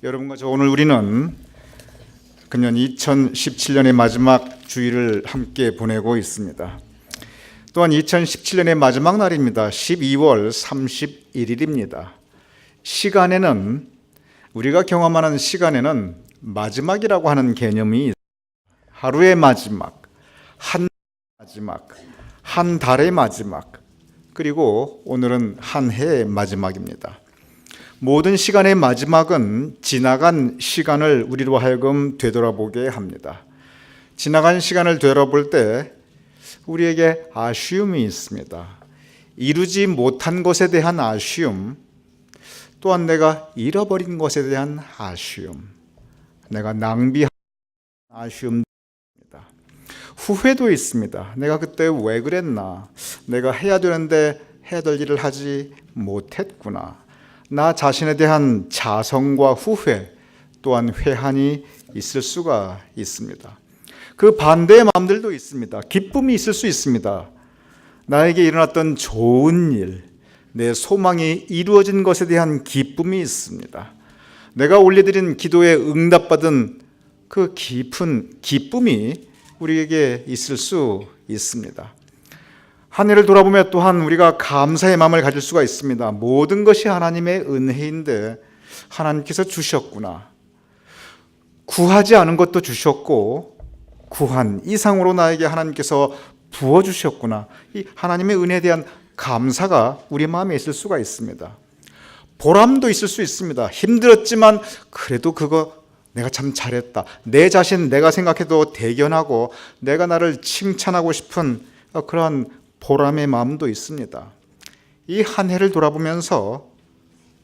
여러분과 오늘 우리는 금년 2017년의 마지막 주일을 함께 보내고 있습니다. 또한 2017년의 마지막 날입니다. 12월 31일입니다. 시간에는, 우리가 경험하는 시간에는 마지막이라고 하는 개념이 하루의 마지막, 한 마지막, 한 달의 마지막, 그리고 오늘은 한 해의 마지막입니다. 모든 시간의 마지막은 지나간 시간을 우리로 하여금 되돌아보게 합니다. 지나간 시간을 되돌아볼 때 우리에게 아쉬움이 있습니다. 이루지 못한 것에 대한 아쉬움, 또한 내가 잃어버린 것에 대한 아쉬움, 내가 낭비한 아쉬움입니다. 후회도 있습니다. 내가 그때 왜 그랬나? 내가 해야 되는데 해야 될 일을 하지 못했구나. 나 자신에 대한 자성과 후회, 또한 회한이 있을 수가 있습니다. 그 반대의 마음들도 있습니다. 기쁨이 있을 수 있습니다. 나에게 일어났던 좋은 일, 내 소망이 이루어진 것에 대한 기쁨이 있습니다. 내가 올려드린 기도에 응답받은 그 깊은 기쁨이 우리에게 있을 수 있습니다. 한 해를 돌아보며 또한 우리가 감사의 마음을 가질 수가 있습니다. 모든 것이 하나님의 은혜인데 하나님께서 주셨구나. 구하지 않은 것도 주셨고 구한 이상으로 나에게 하나님께서 부어주셨구나. 이 하나님의 은혜에 대한 감사가 우리 마음에 있을 수가 있습니다. 보람도 있을 수 있습니다. 힘들었지만 그래도 그거 내가 참 잘했다. 내 자신 내가 생각해도 대견하고 내가 나를 칭찬하고 싶은 그러한 보람의 마음도 있습니다. 이 한 해를 돌아보면서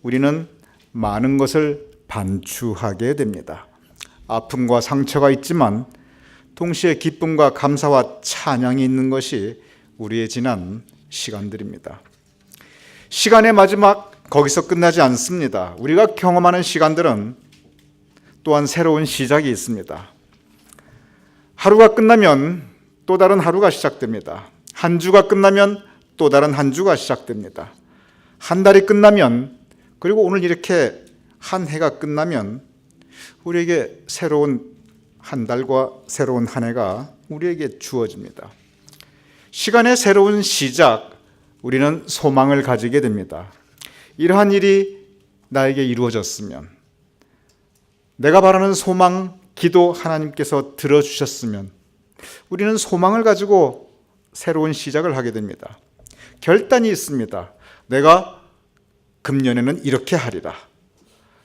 우리는 많은 것을 반추하게 됩니다. 아픔과 상처가 있지만 동시에 기쁨과 감사와 찬양이 있는 것이 우리의 지난 시간들입니다. 시간의 마지막 거기서 끝나지 않습니다. 우리가 경험하는 시간들은 또한 새로운 시작이 있습니다. 하루가 끝나면 또 다른 하루가 시작됩니다. 한 주가 끝나면 또 다른 한 주가 시작됩니다. 한 달이 끝나면, 그리고 오늘 이렇게 한 해가 끝나면 우리에게 새로운 한 달과 새로운 한 해가 우리에게 주어집니다. 시간의 새로운 시작, 우리는 소망을 가지게 됩니다. 이러한 일이 나에게 이루어졌으면, 내가 바라는 소망, 기도 하나님께서 들어주셨으면 우리는 소망을 가지고 새로운 시작을 하게 됩니다. 결단이 있습니다. 내가 금년에는 이렇게 하리라.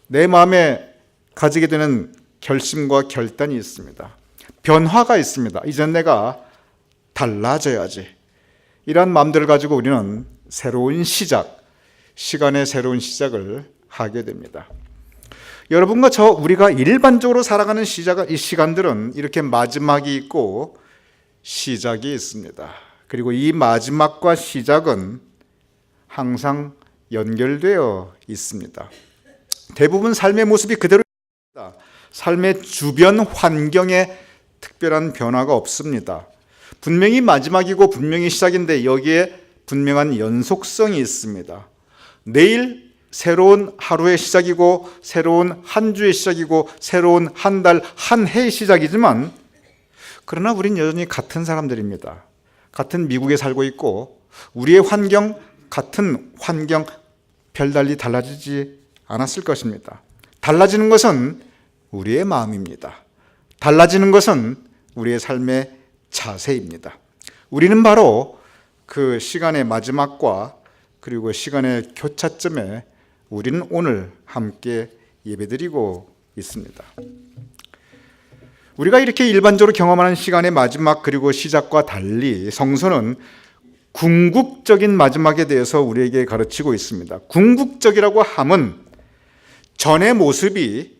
내 마음에 가지게 되는 결심과 결단이 있습니다. 변화가 있습니다. 이젠 내가 달라져야지. 이러한 마음들을 가지고 우리는 새로운 시작, 시간의 새로운 시작을 하게 됩니다. 여러분과 우리가 일반적으로 살아가는 이 시간들은 이렇게 마지막이 있고 시작이 있습니다. 그리고 이 마지막과 시작은 항상 연결되어 있습니다. 대부분 삶의 모습이 그대로 있습니다. 삶의 주변 환경에 특별한 변화가 없습니다. 분명히 마지막이고 분명히 시작인데 여기에 분명한 연속성이 있습니다. 내일 새로운 하루의 시작이고 새로운 한 주의 시작이고 새로운 한 달, 한 해의 시작이지만 그러나 우린 여전히 같은 사람들입니다. 같은 미국에 살고 있고 우리의 환경, 같은 환경 별달리 달라지지 않았을 것입니다. 달라지는 것은 우리의 마음입니다. 달라지는 것은 우리의 삶의 자세입니다. 우리는 바로 그 시간의 마지막과 그리고 시간의 교차점에 우리는 오늘 함께 예배드리고 있습니다. 우리가 이렇게 일반적으로 경험하는 시간의 마지막 그리고 시작과 달리 성서는 궁극적인 마지막에 대해서 우리에게 가르치고 있습니다. 궁극적이라고 함은 전의 모습이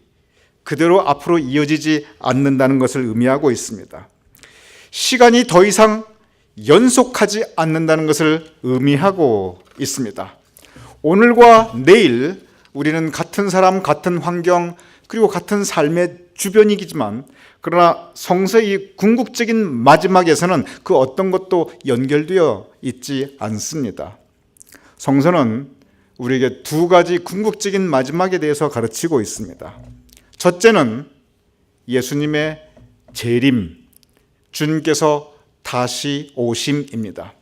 그대로 앞으로 이어지지 않는다는 것을 의미하고 있습니다. 시간이 더 이상 연속하지 않는다는 것을 의미하고 있습니다. 오늘과 내일 우리는 같은 사람, 같은 환경, 그리고 같은 삶의 주변이지만 그러나 성서의 이 궁극적인 마지막에서는 그 어떤 것도 연결되어 있지 않습니다. 성서는 우리에게 두 가지 궁극적인 마지막에 대해서 가르치고 있습니다. 첫째는 예수님의 재림, 주님께서 다시 오심입니다.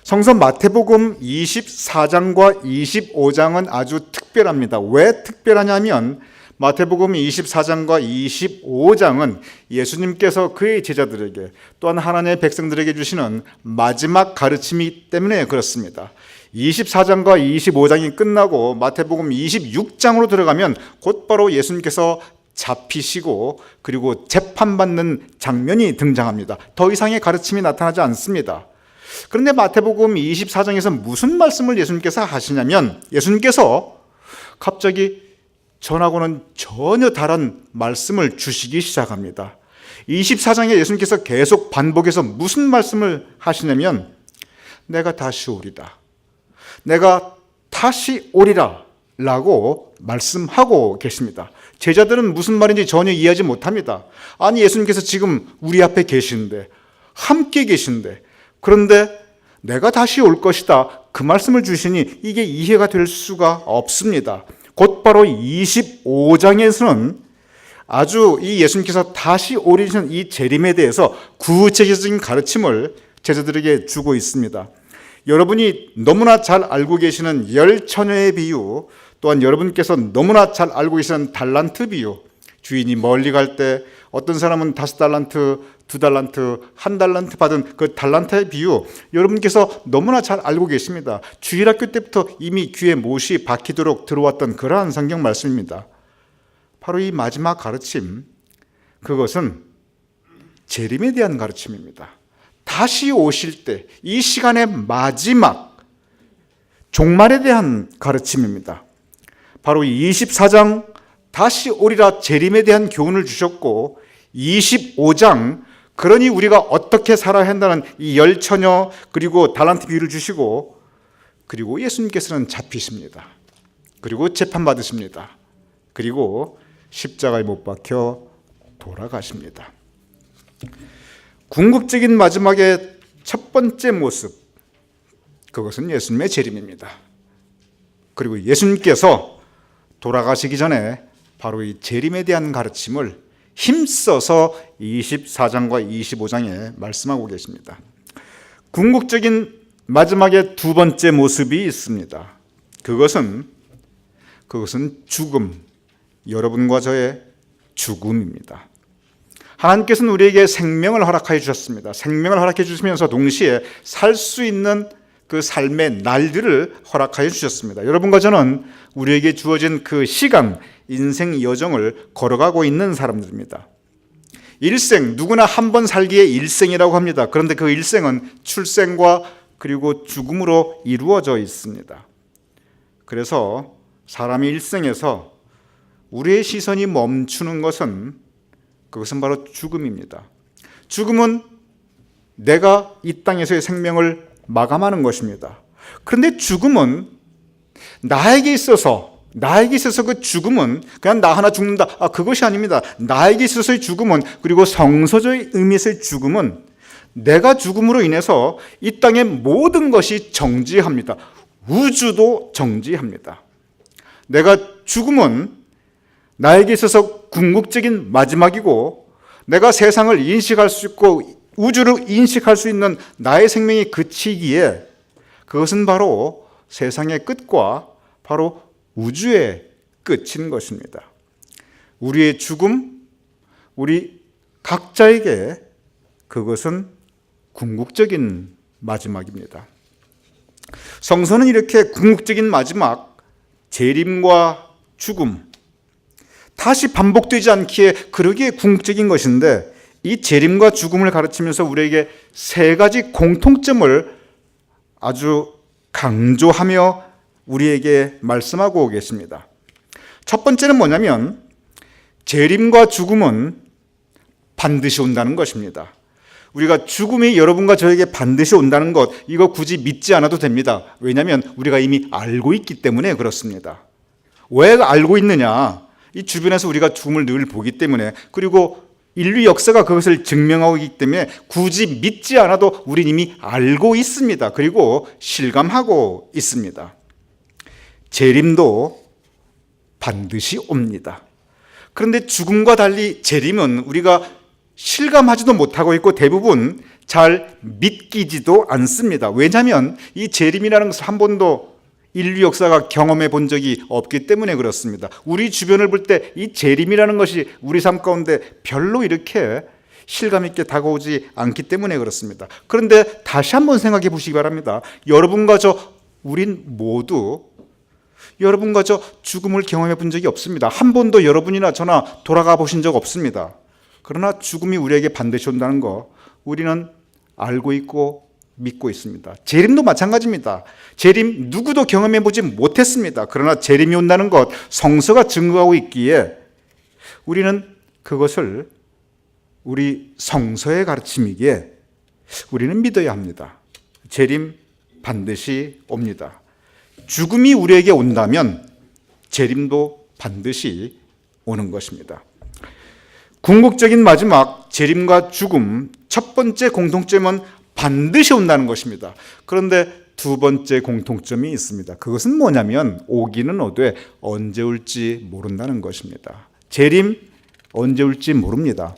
성서 마태복음 24장과 25장은 아주 특별합니다. 왜 특별하냐면 마태복음 24장과 25장은 예수님께서 그의 제자들에게 또한 하나님의 백성들에게 주시는 마지막 가르침이기 때문에 그렇습니다. 24장과 25장이 끝나고 마태복음 26장으로 들어가면 곧바로 예수님께서 잡히시고 그리고 재판받는 장면이 등장합니다. 더 이상의 가르침이 나타나지 않습니다. 그런데 마태복음 24장에서 무슨 말씀을 예수님께서 하시냐면 예수님께서 갑자기 전하고는 전혀 다른 말씀을 주시기 시작합니다. 24장에 예수님께서 계속 반복해서 무슨 말씀을 하시냐면 내가 다시 오리라. 내가 다시 오리라 라고 말씀하고 계십니다. 제자들은 무슨 말인지 전혀 이해하지 못합니다. 아니 예수님께서 지금 우리 앞에 계시는데 함께 계신데 그런데 내가 다시 올 것이다 그 말씀을 주시니 이게 이해가 될 수가 없습니다. 곧바로 25장에서는 아주 이 예수님께서 다시 오리신 이 재림에 대해서 구체적인 가르침을 제자들에게 주고 있습니다. 여러분이 너무나 잘 알고 계시는 열 처녀의 비유, 또한 여러분께서 너무나 잘 알고 계시는 달란트 비유, 주인이 멀리 갈 때 어떤 사람은 5달란트, 2달란트, 1달란트 받은 그 달란트의 비유, 여러분께서 너무나 잘 알고 계십니다. 주일학교 때부터 이미 귀에 못이 박히도록 들어왔던 그러한 성경 말씀입니다. 바로 이 마지막 가르침, 그것은 재림에 대한 가르침입니다. 다시 오실 때 이 시간의 마지막 종말에 대한 가르침입니다. 바로 24장 다시 오리라 재림에 대한 교훈을 주셨고 25장 그러니 우리가 어떻게 살아야 한다는 이 열 처녀 그리고 달란트 비유를 주시고 그리고 예수님께서는 잡히십니다. 그리고 재판받으십니다. 그리고 십자가에 못 박혀 돌아가십니다. 궁극적인 마지막의 첫 번째 모습, 그것은 예수님의 재림입니다. 그리고 예수님께서 돌아가시기 전에 바로 이 재림에 대한 가르침을 힘써서 24장과 25장에 말씀하고 계십니다. 궁극적인 마지막의 두 번째 모습이 있습니다. 그것은 죽음, 여러분과 저의 죽음입니다. 하나님께서는 우리에게 생명을 허락하여 주셨습니다. 생명을 허락해 주시면서 동시에 살 수 있는 그 삶의 날들을 허락하여 주셨습니다. 여러분과 저는 우리에게 주어진 그 시간, 인생 여정을 걸어가고 있는 사람들입니다. 일생, 누구나 한 번 살기에 일생이라고 합니다. 그런데 그 일생은 출생과 그리고 죽음으로 이루어져 있습니다. 그래서 사람이 일생에서 우리의 시선이 멈추는 그것은 바로 죽음입니다. 죽음은 내가 이 땅에서의 생명을 마감하는 것입니다. 그런데 죽음은 나에게 있어서 그 죽음은 그냥 나 하나 죽는다. 그것이 아닙니다. 나에게 있어서의 죽음은, 그리고 성서적인 의미에서의 죽음은 내가 죽음으로 인해서 이 땅의 모든 것이 정지합니다. 우주도 정지합니다. 죽음은 나에게 있어서 궁극적인 마지막이고 내가 세상을 인식할 수 있고 우주를 인식할 수 있는 나의 생명이 그치기에 그것은 바로 세상의 끝과 바로 우주의 끝인 것입니다. 우리의 죽음, 우리 각자에게 그것은 궁극적인 마지막입니다. 성서는 이렇게 궁극적인 마지막, 재림과 죽음, 다시 반복되지 않기에 그러기에 궁극적인 것인데 이 재림과 죽음을 가르치면서 우리에게 세 가지 공통점을 아주 강조하며 우리에게 말씀하고 계십니다. 첫 번째는 뭐냐면 재림과 죽음은 반드시 온다는 것입니다. 우리가 죽음이 여러분과 저에게 반드시 온다는 것, 이거 굳이 믿지 않아도 됩니다. 왜냐하면 우리가 이미 알고 있기 때문에 그렇습니다. 왜 알고 있느냐? 이 주변에서 우리가 죽음을 늘 보기 때문에, 그리고 인류 역사가 그것을 증명하고 있기 때문에 굳이 믿지 않아도 우린 이미 알고 있습니다. 그리고 실감하고 있습니다. 재림도 반드시 옵니다. 그런데 죽음과 달리 재림은 우리가 실감하지도 못하고 있고 대부분 잘 믿기지도 않습니다. 왜냐하면 이 재림이라는 것을 한 번도 인류 역사가 경험해 본 적이 없기 때문에 그렇습니다. 우리 주변을 볼 때 이 재림이라는 것이 우리 삶 가운데 별로 이렇게 실감 있게 다가오지 않기 때문에 그렇습니다. 그런데 다시 한번 생각해 보시기 바랍니다. 여러분과 우린 모두 여러분과 죽음을 경험해 본 적이 없습니다. 한 번도 여러분이나 저나 돌아가 보신 적 없습니다. 그러나 죽음이 우리에게 반드시 온다는 거 우리는 알고 있고 믿고 있습니다. 재림도 마찬가지입니다. 재림 누구도 경험해 보지 못했습니다. 그러나 재림이 온다는 것 성서가 증거하고 있기에 우리는 그것을 우리 성서의 가르침이기에 우리는 믿어야 합니다. 재림 반드시 옵니다. 죽음이 우리에게 온다면 재림도 반드시 오는 것입니다. 궁극적인 마지막 재림과 죽음 첫 번째 공통점은 반드시 온다는 것입니다. 그런데 두 번째 공통점이 있습니다. 그것은 뭐냐면 오기는 오되 언제 올지 모른다는 것입니다. 재림 언제 올지 모릅니다.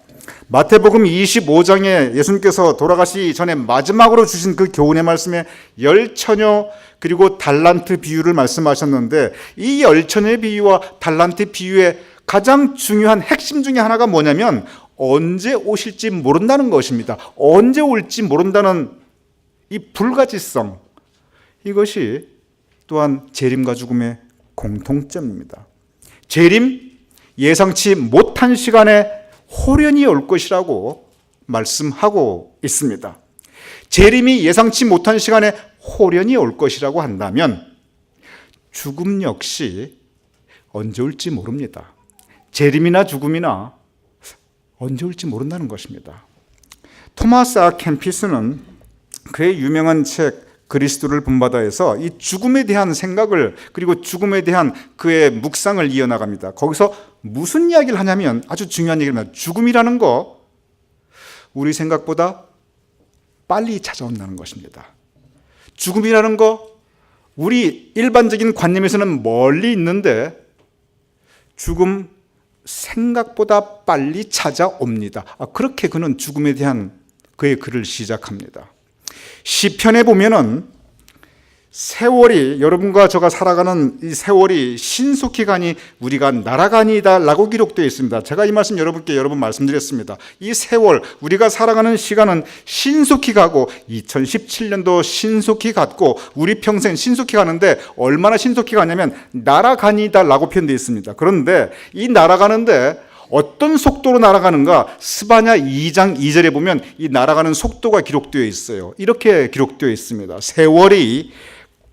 마태복음 25장에 예수님께서 돌아가시기 전에 마지막으로 주신 그 교훈의 말씀에 열처녀 그리고 달란트 비유를 말씀하셨는데 이 열처녀의 비유와 달란트 비유의 가장 중요한 핵심 중에 하나가 뭐냐면 언제 오실지 모른다는 것입니다. 언제 올지 모른다는 이 불가지성, 이것이 또한 재림과 죽음의 공통점입니다. 재림, 예상치 못한 시간에 호련히 올 것이라고 말씀하고 있습니다. 재림이 예상치 못한 시간에 호련히 올 것이라고 한다면 죽음 역시 언제 올지 모릅니다. 재림이나 죽음이나 언제 올지 모른다는 것입니다. 토마스 아 캠피스는 그의 유명한 책 그리스도를 본받아에서 이 죽음에 대한 생각을 그리고 죽음에 대한 그의 묵상을 이어나갑니다. 거기서 무슨 이야기를 하냐면 아주 중요한 얘기를 합니다. 죽음이라는 거 우리 생각보다 빨리 찾아온다는 것입니다. 죽음이라는 거 우리 일반적인 관념에서는 멀리 있는데 죽음 생각보다 빨리 찾아옵니다. 그렇게 그는 죽음에 대한 그의 글을 시작합니다. 시편에 보면은 세월이 여러분과 저가 살아가는 이 세월이 신속히 가니 우리가 날아가니다 라고 기록되어 있습니다. 제가 이 말씀 여러분께 여러 번 말씀드렸습니다. 이 세월 우리가 살아가는 시간은 신속히 가고 2017년도 신속히 갔고 우리 평생 신속히 가는데 얼마나 신속히 가냐면 날아가니다 라고 표현되어 있습니다. 그런데 이 날아가는데 어떤 속도로 날아가는가 스바냐 2장 2절에 보면 이 날아가는 속도가 기록되어 있어요. 이렇게 기록되어 있습니다. 세월이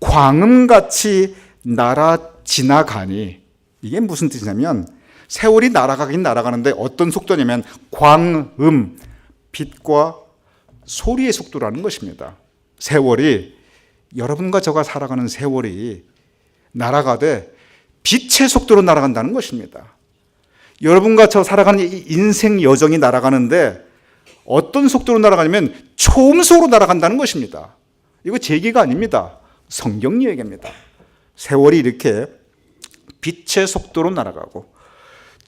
광음같이 날아 지나가니 이게 무슨 뜻이냐면 세월이 날아가긴 날아가는데 어떤 속도냐면 광음, 빛과 소리의 속도라는 것입니다. 세월이 여러분과 저가 살아가는 세월이 날아가되 빛의 속도로 날아간다는 것입니다. 여러분과 저 살아가는 이 인생 여정이 날아가는데 어떤 속도로 날아가냐면 초음속으로 날아간다는 것입니다. 이거 제 얘기가 아닙니다. 성경 얘기입니다. 세월이 이렇게 빛의 속도로 날아가고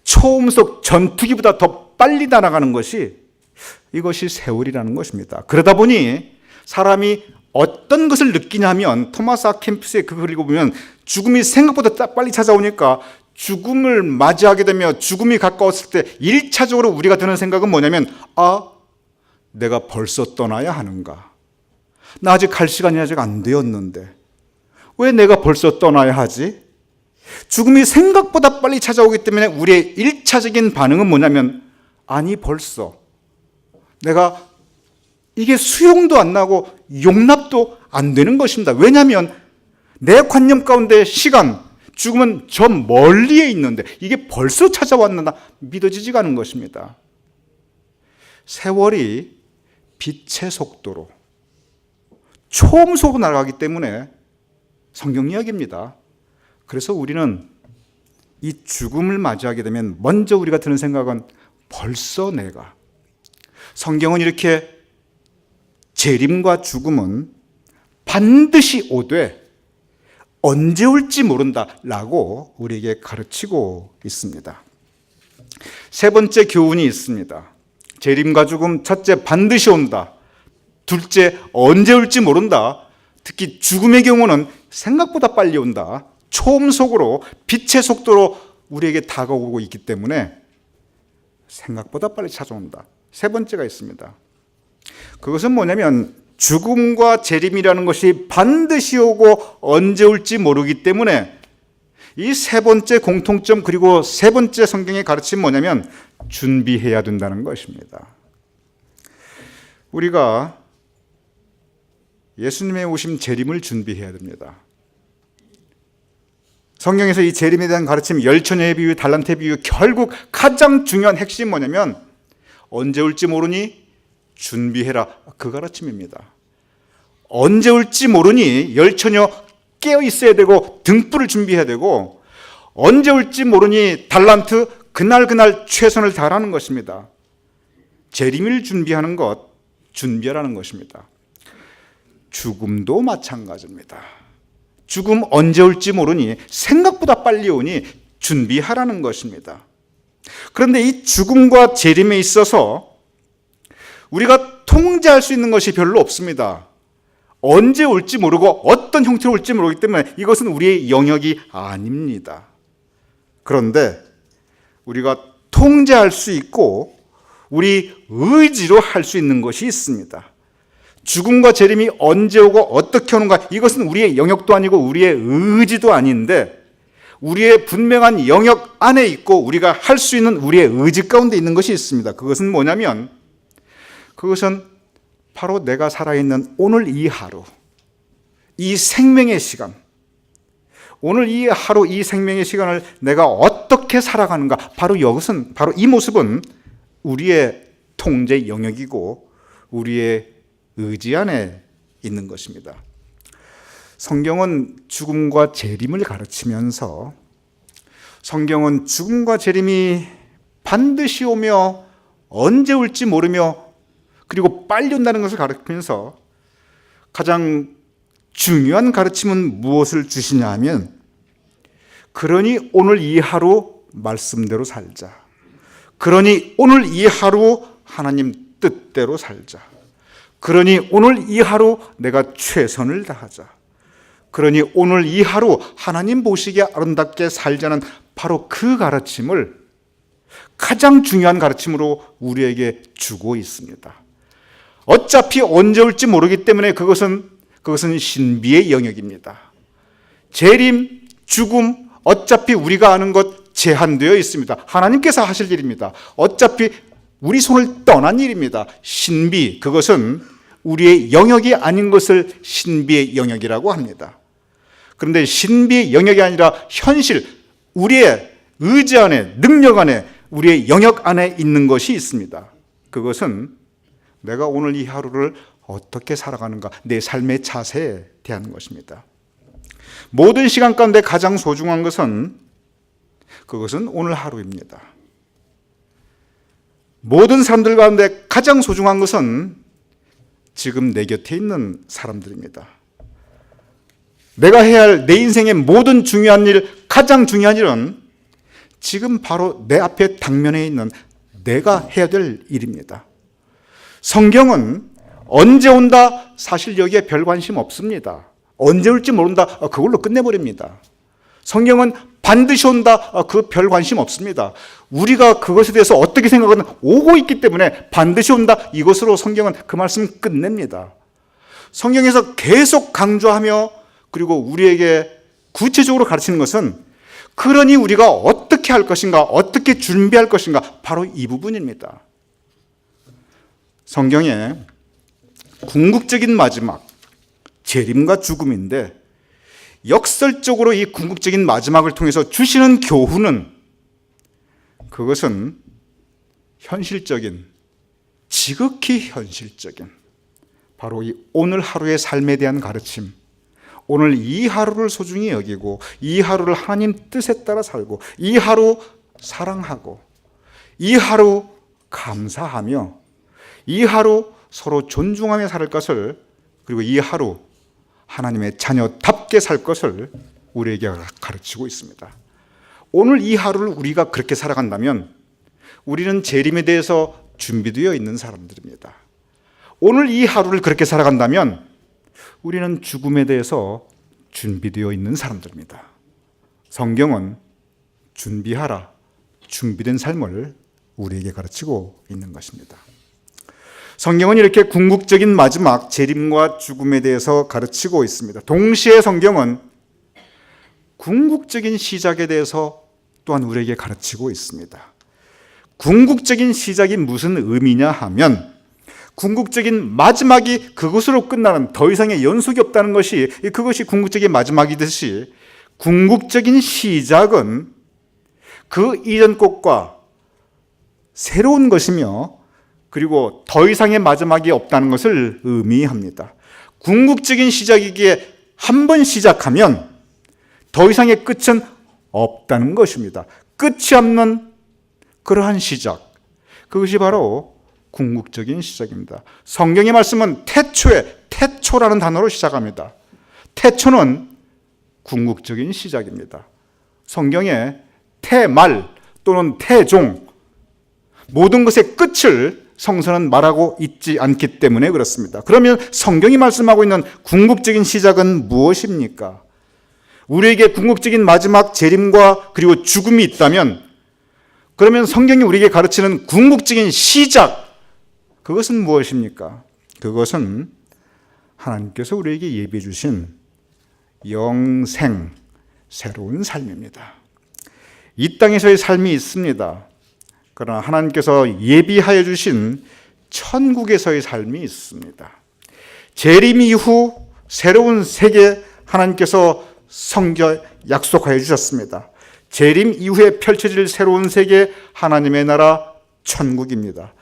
초음속 전투기보다 더 빨리 날아가는 것이 이것이 세월이라는 것입니다. 그러다 보니 사람이 어떤 것을 느끼냐면 토마스 아 캠피스의 그 글을 읽어보면 죽음이 생각보다 빨리 찾아오니까 죽음을 맞이하게 되며 죽음이 가까웠을 때 1차적으로 우리가 드는 생각은 뭐냐면 내가 벌써 떠나야 하는가? 나 아직 갈 시간이 아직 안 되었는데 왜 내가 벌써 떠나야 하지? 죽음이 생각보다 빨리 찾아오기 때문에 우리의 1차적인 반응은 뭐냐면 아니 벌써 내가 이게 수용도 안 나고 용납도 안 되는 것입니다. 왜냐하면 내 관념 가운데 시간 죽음은 저 멀리에 있는데 이게 벌써 찾아왔나 믿어지지가 않은 것입니다. 세월이 빛의 속도로 초음속으로 날아가기 때문에 성경 이야기입니다. 그래서 우리는 이 죽음을 맞이하게 되면 먼저 우리가 드는 생각은 벌써 내가 성경은 이렇게 재림과 죽음은 반드시 오되 언제 올지 모른다라고 우리에게 가르치고 있습니다. 세 번째 교훈이 있습니다. 재림과 죽음, 첫째 반드시 온다. 둘째 언제 올지 모른다. 특히 죽음의 경우는 생각보다 빨리 온다. 초음속으로 빛의 속도로 우리에게 다가오고 있기 때문에 생각보다 빨리 찾아온다. 세 번째가 있습니다. 그것은 뭐냐면 죽음과 재림이라는 것이 반드시 오고 언제 올지 모르기 때문에 이 세 번째 공통점 그리고 세 번째 성경의 가르침이 뭐냐면 준비해야 된다는 것입니다. 우리가 예수님의 오심 재림을 준비해야 됩니다. 성경에서 이 재림에 대한 가르침, 열처녀의 비유, 달란트의 비유, 결국 가장 중요한 핵심이 뭐냐면 언제 올지 모르니 준비해라. 그 가르침입니다. 언제 올지 모르니 열처녀 깨어 있어야 되고 등불을 준비해야 되고, 언제 올지 모르니 달란트 그날 최선을 다하라는 것입니다. 재림을 준비하는 것, 준비하라는 것입니다. 죽음도 마찬가지입니다. 죽음 언제 올지 모르니 생각보다 빨리 오니 준비하라는 것입니다. 그런데 이 죽음과 재림에 있어서 우리가 통제할 수 있는 것이 별로 없습니다. 언제 올지 모르고 어떤 형태로 올지 모르기 때문에 이것은 우리의 영역이 아닙니다. 그런데 우리가 통제할 수 있고 우리 의지로 할 수 있는 것이 있습니다. 죽음과 재림이 언제 오고 어떻게 오는가, 이것은 우리의 영역도 아니고 우리의 의지도 아닌데 우리의 분명한 영역 안에 있고 우리가 할 수 있는 우리의 의지 가운데 있는 것이 있습니다. 그것은 뭐냐면 그것은 바로 내가 살아있는 오늘 이 하루, 이 생명의 시간, 오늘 이 하루, 이 생명의 시간을 내가 어떻게 살아가는가, 바로 이것은, 바로 이 모습은 우리의 통제 영역이고 우리의 의지 안에 있는 것입니다. 성경은 죽음과 재림을 가르치면서 성경은 죽음과 재림이 반드시 오며 언제 올지 모르며 그리고 빨리 온다는 것을 가르치면서 가장 중요한 가르침은 무엇을 주시냐 하면, 그러니 오늘 이 하루 말씀대로 살자. 그러니 오늘 이 하루 하나님 뜻대로 살자. 그러니 오늘 이 하루 내가 최선을 다하자. 그러니 오늘 이 하루 하나님 보시기에 아름답게 살자는 바로 그 가르침을 가장 중요한 가르침으로 우리에게 주고 있습니다. 어차피 언제 올지 모르기 때문에 그것은 신비의 영역입니다. 재림, 죽음, 어차피 우리가 아는 것 제한되어 있습니다. 하나님께서 하실 일입니다. 어차피 우리 손을 떠난 일입니다. 신비, 그것은 우리의 영역이 아닌 것을 신비의 영역이라고 합니다. 그런데 신비의 영역이 아니라 현실, 우리의 의지 안에, 능력 안에, 우리의 영역 안에 있는 것이 있습니다. 그것은 내가 오늘 이 하루를 어떻게 살아가는가, 내 삶의 자세에 대한 것입니다. 모든 시간 가운데 가장 소중한 것은 그것은 오늘 하루입니다. 모든 사람들 가운데 가장 소중한 것은 지금 내 곁에 있는 사람들입니다. 내가 해야 할 내 인생의 모든 중요한 일, 가장 중요한 일은 지금 바로 내 앞에 당면에 있는 내가 해야 될 일입니다. 성경은 언제 온다? 사실 여기에 별 관심 없습니다. 언제 올지 모른다? 그걸로 끝내버립니다. 성경은 반드시 온다? 그 별 관심 없습니다. 우리가 그것에 대해서 어떻게 생각하든 오고 있기 때문에 반드시 온다? 이것으로 성경은 그 말씀 끝냅니다. 성경에서 계속 강조하며 그리고 우리에게 구체적으로 가르치는 것은 그러니 우리가 어떻게 할 것인가, 어떻게 준비할 것인가, 바로 이 부분입니다. 성경에 궁극적인 마지막, 재림과 죽음인데 역설적으로 이 궁극적인 마지막을 통해서 주시는 교훈은 그것은 현실적인, 지극히 현실적인 바로 이 오늘 하루의 삶에 대한 가르침, 오늘 이 하루를 소중히 여기고 이 하루를 하나님 뜻에 따라 살고 이 하루 사랑하고 이 하루 감사하며 이 하루 서로 존중하며 살 것을, 그리고 이 하루 하나님의 자녀답게 살 것을 우리에게 가르치고 있습니다. 오늘 이 하루를 우리가 그렇게 살아간다면 우리는 재림에 대해서 준비되어 있는 사람들입니다. 오늘 이 하루를 그렇게 살아간다면 우리는 죽음에 대해서 준비되어 있는 사람들입니다. 성경은 준비하라, 준비된 삶을 우리에게 가르치고 있는 것입니다. 성경은 이렇게 궁극적인 마지막 재림과 죽음에 대해서 가르치고 있습니다. 동시에 성경은 궁극적인 시작에 대해서 또한 우리에게 가르치고 있습니다. 궁극적인 시작이 무슨 의미냐 하면 궁극적인 마지막이 그것으로 끝나는 더 이상의 연속이 없다는 것이 그것이 궁극적인 마지막이듯이 궁극적인 시작은 그 이전 것과 새로운 것이며 그리고 더 이상의 마지막이 없다는 것을 의미합니다. 궁극적인 시작이기에 한 번 시작하면 더 이상의 끝은 없다는 것입니다. 끝이 없는 그러한 시작, 그것이 바로 궁극적인 시작입니다. 성경의 말씀은 태초라는 단어로 시작합니다. 태초는 궁극적인 시작입니다. 성경에 태말 또는 태종, 모든 것의 끝을 성서는 말하고 있지 않기 때문에 그렇습니다. 그러면 성경이 말씀하고 있는 궁극적인 시작은 무엇입니까? 우리에게 궁극적인 마지막 재림과 그리고 죽음이 있다면 그러면 성경이 우리에게 가르치는 궁극적인 시작, 그것은 무엇입니까? 그것은 하나님께서 우리에게 예비해 주신 영생, 새로운 삶입니다. 이 땅에서의 삶이 있습니다. 그러나 하나님께서 예비하여 주신 천국에서의 삶이 있습니다. 재림 이후 새로운 세계 하나님께서 약속하여 주셨습니다. 재림 이후에 펼쳐질 새로운 세계, 하나님의 나라 천국입니다.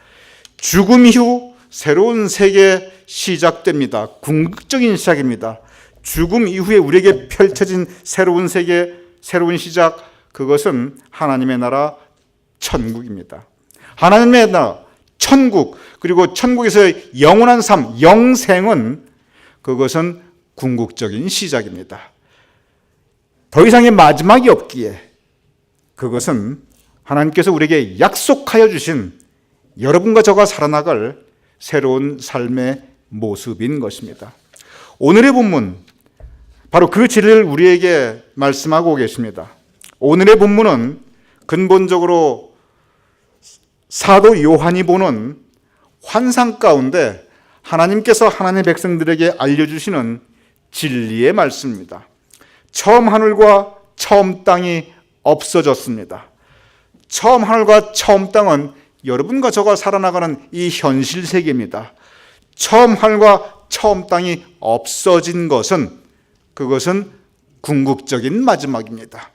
죽음 이후 새로운 세계 시작됩니다. 궁극적인 시작입니다. 죽음 이후에 우리에게 펼쳐진 새로운 세계, 새로운 시작, 그것은 하나님의 나라 천국입니다. 하나님의 나라 천국, 그리고 천국에서의 영원한 삶, 영생은 그것은 궁극적인 시작입니다. 더 이상의 마지막이 없기에 그것은 하나님께서 우리에게 약속하여 주신 여러분과 저가 살아나갈 새로운 삶의 모습인 것입니다. 오늘의 본문, 바로 그 진리를 우리에게 말씀하고 계십니다. 오늘의 본문은 근본적으로 사도 요한이 보는 환상 가운데 하나님께서 하나님의 백성들에게 알려주시는 진리의 말씀입니다. 처음 하늘과 처음 땅이 없어졌습니다. 처음 하늘과 처음 땅은 여러분과 저가 살아나가는 이 현실 세계입니다. 처음 하늘과 처음 땅이 없어진 것은 그것은 궁극적인 마지막입니다.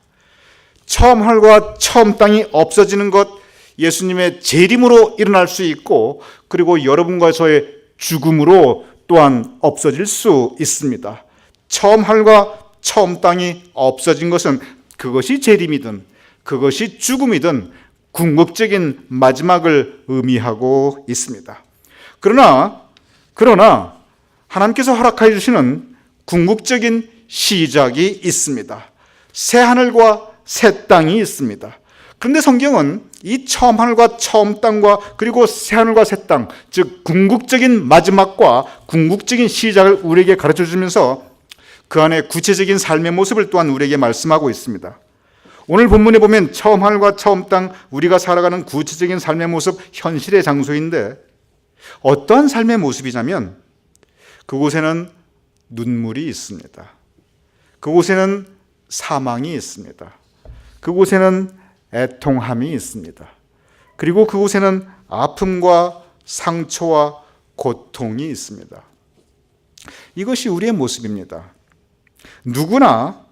처음 하늘과 처음 땅이 없어지는 것, 예수님의 재림으로 일어날 수 있고 그리고 여러분과 저의 죽음으로 또한 없어질 수 있습니다. 처음 하늘과 처음 땅이 없어진 것은 그것이 재림이든 그것이 죽음이든 궁극적인 마지막을 의미하고 있습니다. 그러나 하나님께서 허락하여 주시는 궁극적인 시작이 있습니다. 새 하늘과 새 땅이 있습니다. 그런데 성경은 이 처음 하늘과 처음 땅과 그리고 새 하늘과 새 땅, 즉 궁극적인 마지막과 궁극적인 시작을 우리에게 가르쳐 주면서 그 안에 구체적인 삶의 모습을 또한 우리에게 말씀하고 있습니다. 오늘 본문에 보면 처음 하늘과 처음 땅, 우리가 살아가는 구체적인 삶의 모습, 현실의 장소인데 어떠한 삶의 모습이냐면 그곳에는 눈물이 있습니다. 그곳에는 사망이 있습니다. 그곳에는 애통함이 있습니다. 그리고 그곳에는 아픔과 상처와 고통이 있습니다. 이것이 우리의 모습입니다. 누구나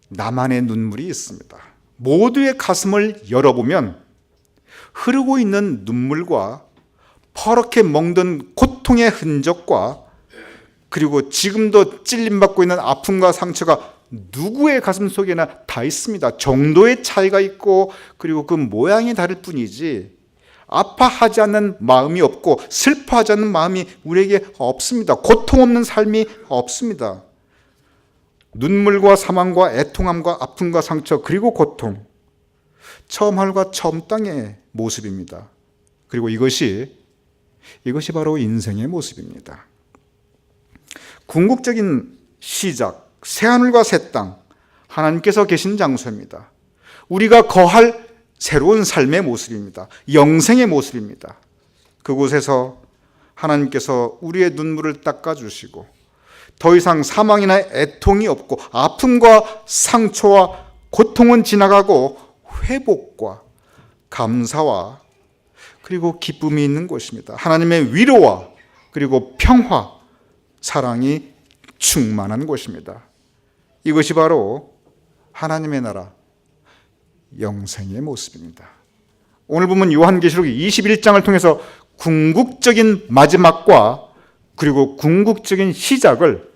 나만의 눈물이 있습니다. 모두의 가슴을 열어보면 흐르고 있는 눈물과 퍼렇게 멍든 고통의 흔적과 그리고 지금도 찔림받고 있는 아픔과 상처가 누구의 가슴 속에나 다 있습니다. 정도의 차이가 있고 그리고 그 모양이 다를 뿐이지 아파하지 않는 마음이 없고 슬퍼하지 않는 마음이 우리에게 없습니다. 고통 없는 삶이 없습니다. 눈물과 사망과 애통함과 아픔과 상처 그리고 고통, 처음 하늘과 처음 땅의 모습입니다. 그리고 이것이 바로 인생의 모습입니다. 궁극적인 시작, 새하늘과 새 땅, 하나님께서 계신 장소입니다. 우리가 거할 새로운 삶의 모습입니다. 영생의 모습입니다. 그곳에서 하나님께서 우리의 눈물을 닦아주시고 더 이상 사망이나 애통이 없고 아픔과 상처와 고통은 지나가고 회복과 감사와 그리고 기쁨이 있는 곳입니다. 하나님의 위로와 그리고 평화, 사랑이 충만한 곳입니다. 이것이 바로 하나님의 나라, 영생의 모습입니다. 오늘 보면 요한계시록 21장을 통해서 궁극적인 마지막과 그리고 궁극적인 시작을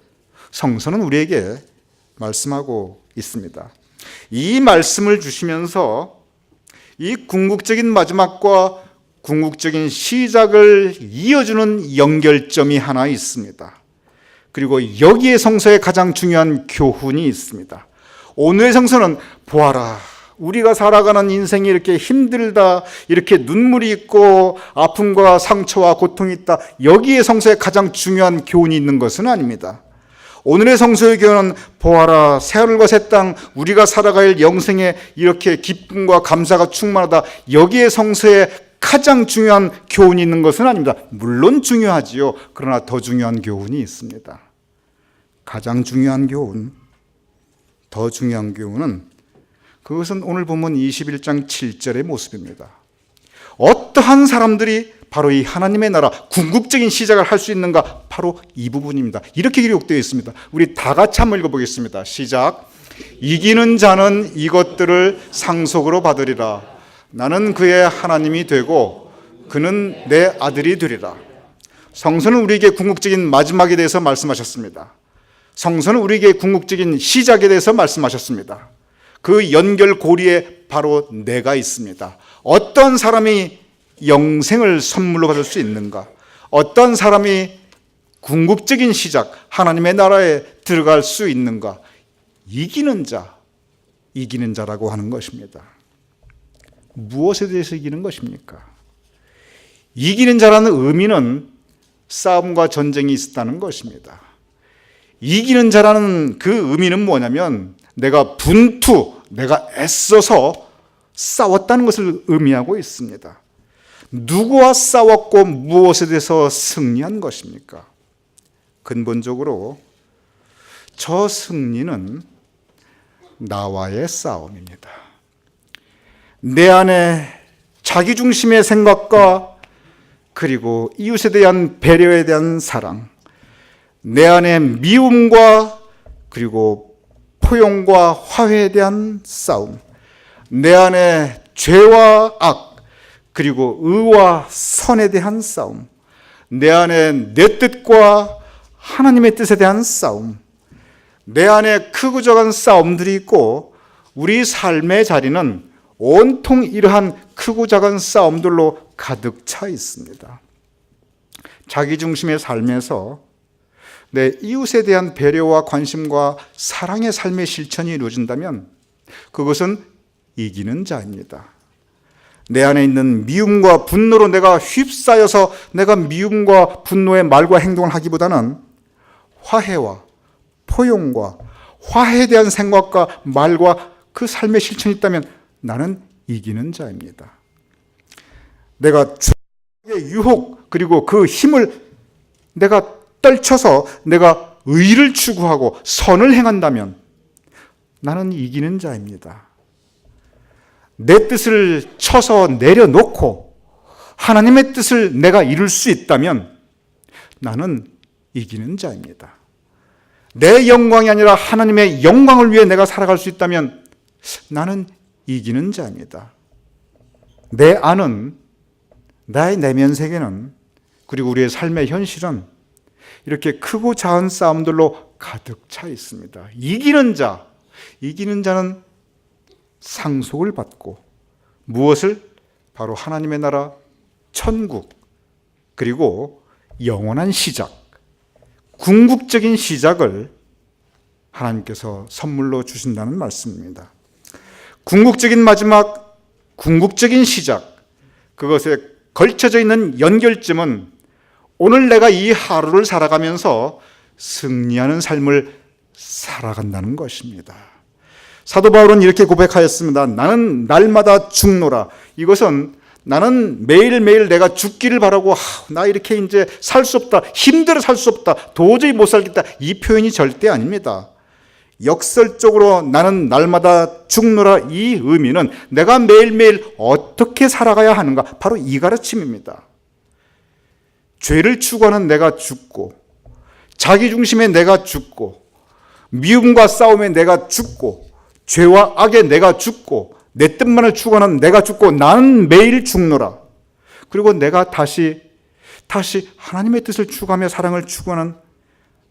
성서는 우리에게 말씀하고 있습니다. 이 말씀을 주시면서 이 궁극적인 마지막과 궁극적인 시작을 이어주는 연결점이 하나 있습니다. 그리고 여기에 성서에 가장 중요한 교훈이 있습니다. 오늘의 성서는 보아라, 우리가 살아가는 인생이 이렇게 힘들다, 이렇게 눈물이 있고 아픔과 상처와 고통이 있다, 여기에 성서에 가장 중요한 교훈이 있는 것은 아닙니다. 오늘의 성서의 교훈은 보아라, 새하늘과 새 땅, 우리가 살아갈 영생에 이렇게 기쁨과 감사가 충만하다, 여기에 성서에 가장 중요한 교훈이 있는 것은 아닙니다. 물론 중요하지요. 그러나 더 중요한 교훈이 있습니다. 가장 중요한 교훈, 더 중요한 교훈은 그것은 오늘 보면 21장 7절의 모습입니다. 어떠한 사람들이 바로 이 하나님의 나라 궁극적인 시작을 할 수 있는가? 바로 이 부분입니다. 이렇게 기록되어 있습니다. 우리 다 같이 한번 읽어보겠습니다. 시작. 이기는 자는 이것들을 상속으로 받으리라. 나는 그의 하나님이 되고 그는 내 아들이 되리라. 성서는 우리에게 궁극적인 마지막에 대해서 말씀하셨습니다. 성서는 우리에게 궁극적인 시작에 대해서 말씀하셨습니다. 그 연결고리에 바로 내가 있습니다. 어떤 사람이 영생을 선물로 받을 수 있는가? 어떤 사람이 궁극적인 시작, 하나님의 나라에 들어갈 수 있는가? 이기는 자라고 하는 것입니다. 무엇에 대해서 이기는 것입니까? 이기는 자라는 의미는 싸움과 전쟁이 있었다는 것입니다. 이기는 자라는 그 의미는 뭐냐면 내가 내가 애써서 싸웠다는 것을 의미하고 있습니다. 누구와 싸웠고 무엇에 대해서 승리한 것입니까? 근본적으로 저 승리는 나와의 싸움입니다. 내 안에 자기중심의 생각과 그리고 이웃에 대한 배려에 대한 사랑, 내 안에 미움과 그리고 포용과 화해에 대한 싸움, 내 안에 죄와 악 그리고 의와 선에 대한 싸움, 내 안에 내 뜻과 하나님의 뜻에 대한 싸움, 내 안에 크고 작은 싸움들이 있고 우리 삶의 자리는 온통 이러한 크고 작은 싸움들로 가득 차 있습니다. 자기중심의 삶에서 내 이웃에 대한 배려와 관심과 사랑의 삶의 실천이 이루어진다면 그것은 이기는 자입니다. 내 안에 있는 미움과 분노로 내가 휩싸여서 내가 미움과 분노의 말과 행동을 하기보다는 화해와 포용과 화해에 대한 생각과 말과 그 삶의 실천이 있다면 나는 이기는 자입니다. 내가 죄의 유혹 그리고 그 힘을 내가 떨쳐서 내가 의를 추구하고 선을 행한다면 나는 이기는 자입니다. 내 뜻을 쳐서 내려놓고 하나님의 뜻을 내가 이룰 수 있다면 나는 이기는 자입니다. 내 영광이 아니라 하나님의 영광을 위해 내가 살아갈 수 있다면 나는 이기는 자입니다. 내 안은, 나의 내면 세계는, 그리고 우리의 삶의 현실은 이렇게 크고 작은 싸움들로 가득 차 있습니다. 이기는 자는 상속을 받고 무엇을? 바로 하나님의 나라, 천국, 그리고 영원한 시작, 궁극적인 시작을 하나님께서 선물로 주신다는 말씀입니다. 궁극적인 마지막, 궁극적인 시작, 그것에 걸쳐져 있는 연결점은 오늘 내가 이 하루를 살아가면서 승리하는 삶을 살아간다는 것입니다. 사도 바울은 이렇게 고백하였습니다. 나는 날마다 죽노라. 이것은 나는 매일매일 내가 죽기를 바라고 나 이렇게 이제 살 수 없다, 힘들어 살 수 없다, 도저히 못 살겠다, 이 표현이 절대 아닙니다. 역설적으로 나는 날마다 죽노라, 이 의미는 내가 매일매일 어떻게 살아가야 하는가, 바로 이 가르침입니다. 죄를 추구하는 내가 죽고, 자기중심에 내가 죽고, 미움과 싸움에 내가 죽고, 죄와 악에 내가 죽고, 내 뜻만을 추구하는 내가 죽고, 나는 매일 죽노라. 그리고 내가 다시 하나님의 뜻을 추구하며 사랑을 추구하는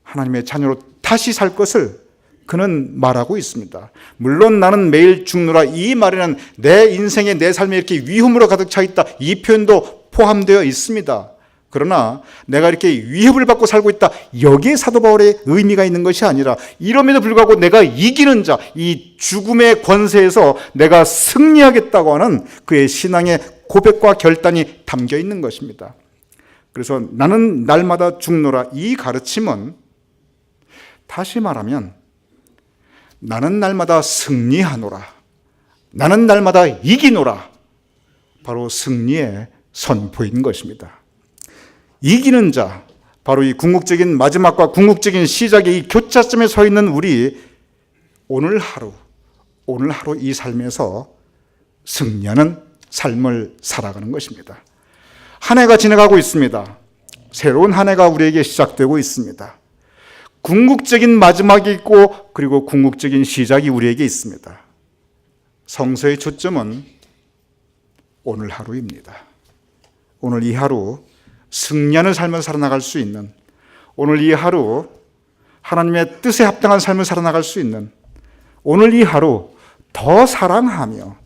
하나님의 자녀로 다시 살 것을 그는 말하고 있습니다. 물론 나는 매일 죽노라, 이 말에는 내 인생에, 내 삶에 이렇게 위험으로 가득 차 있다, 이 표현도 포함되어 있습니다. 그러나 내가 이렇게 위협을 받고 살고 있다, 여기에 사도 바울의 의미가 있는 것이 아니라 이럼에도 불구하고 내가 이기는 자, 이 죽음의 권세에서 내가 승리하겠다고 하는 그의 신앙의 고백과 결단이 담겨 있는 것입니다. 그래서 나는 날마다 죽노라, 이 가르침은 다시 말하면 나는 날마다 승리하노라, 나는 날마다 이기노라, 바로 승리의 선포인 것입니다. 이기는 자, 바로 이 궁극적인 마지막과 궁극적인 시작의 이 교차점에 서 있는 우리, 오늘 하루 이 삶에서 승리하는 삶을 살아가는 것입니다. 한 해가 지나가고 있습니다. 새로운 한 해가 우리에게 시작되고 있습니다. 궁극적인 마지막이 있고 그리고 궁극적인 시작이 우리에게 있습니다. 성서의 초점은 오늘 하루입니다. 오늘 이 하루 승리하는 삶을 살아나갈 수 있는, 오늘 이 하루 하나님의 뜻에 합당한 삶을 살아나갈 수 있는, 오늘 이 하루 더 사랑하며,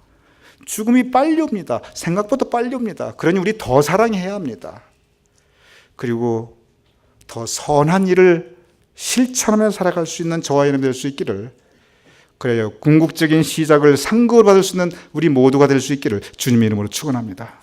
죽음이 빨리 옵니다. 생각보다 빨리 옵니다. 그러니 우리 더 사랑해야 합니다. 그리고 더 선한 일을 실천하며 살아갈 수 있는 저와 여러분 될 수 있기를, 그래요, 궁극적인 시작을 상급을 받을 수 있는 우리 모두가 될 수 있기를 주님의 이름으로 축원합니다.